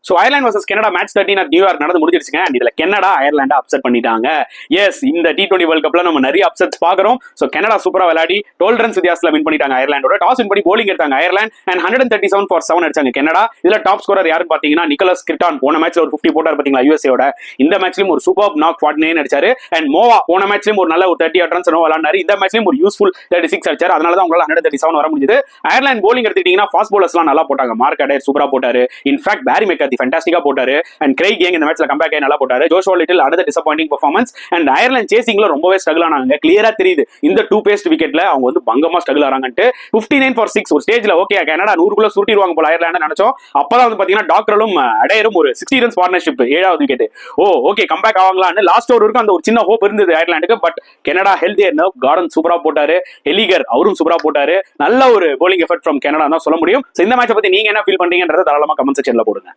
So Ireland versus Canada match 13 New York நடந்து முடிஞ்சிருச்சுங்க. And இதுல Canada அயர்லாண்டை upset பண்ணிட்டாங்க. எஸ், இந்த T20 வேர்ல்ட் கப்ல நம்ம நிறைய அப்செட்ஸ் பாக்குறோம். ஸோ கனடா சூப்பரா விளையாடி 12 ரன்ஸ் வித்தியாசத்துல வின் பண்ணிட்டாங்க அயர்லாண்டோட. டாஸ் வின் பண்ணி போலிங் எடுத்தாங்க அயர்லாந்து அண்ட் 137 for 7 அடிச்சாங்க கனடா. இதுல டாப் ஸ்கோரர் யாருன்னு பாத்தீங்கன்னா நிக்கோலஸ் கிரிட்டான். போன மேட்ச்ல ஒரு 50 போட்டார் பாத்தீங்களா யூஎஸ்ஏட. இந்த மேட்ச்லயும் ஒரு சூப்பர் நாக் 49 அடிச்சாரு. அண்ட் மோவா போன மேட்ச்லயும் ஒரு நல்ல ஒரு 38 ரன்ஸ் விளையாடினாரு. இந்த மேட்ச்லயும் ஒரு யூஸ்ஃபுல் 36 அடிச்சாரு. அதனால தான் அவங்களால 137 வர முடிஞ்சது. அயர்லாந்து போலிங் எடுத்துக்கிட்டீங்கன்னா ஃபாஸ்ட் பவுலர்ஸ்லாம் நல்லா போட்டாங்க. மார்க் அடையர் சூப்பரா போட்டாரு. இன்ஃபேக்ட் பேரி மெக்கார்த்தி ஃபேண்டாஸ்டிக்கா போட்டாரு. அண்ட் கிரெய்க் யங் இந்த மேட்ச்ல கம்பேக் ஆகி நல்லா போட்டாரு. ஜோஷுவா லிட்டில் அடுத்த டிசப்பாயிண்டிங் பெர்ஃபார்மன்ஸ். அண்ட் அயர்லாந்து சேசிங்ல ரொம்பவே ஸ்ட்ரகிள் ஆனாங்க. கிளியரா தெரியுது இந்த 2 பேஸ்ட் விக்கெட்ல அவங்க வந்து பங்கமா ஸ்ட்ரகிள் ஆறாங்கன்ட்டு. 59 for 6 ஒரு ஸ்டேஜ்ல ஓகே கனடா 100 சுருட்டிடுவாங்க போல அயர்லாந்து நினைச்சோம். அப்பதான் வந்து பாத்தீங்கன்னா டாக்டரும் அடையரும் ஒரு 60 ரன்ஸ் பார்ட்னர்ஷிப் 7வது விக்கெட். ஓகே கம்பேக் ஆவாங்களான்னு லாஸ்ட் ஓவர் வரைக்கும் அந்த ஒரு சின்ன ஹோப் இருந்தது அயர்லாண்டுக்கு. But Canada held their nerve. Gordon சூப்பரா போட்டாரு. எலிகர் அவரும் சூப்பரா போட்டாரு. நல்ல ஒரு போலிங் எஃபர்ட் ஃப்ரம் கனடா தான் சொல்ல முடியும். இந்த மேட்சை பத்தி நீங்க என்ன ஃபீல் பண்றீங்கன்றத தாராளமா கமெண்ட் செக்ஷன்ல போடுங்க.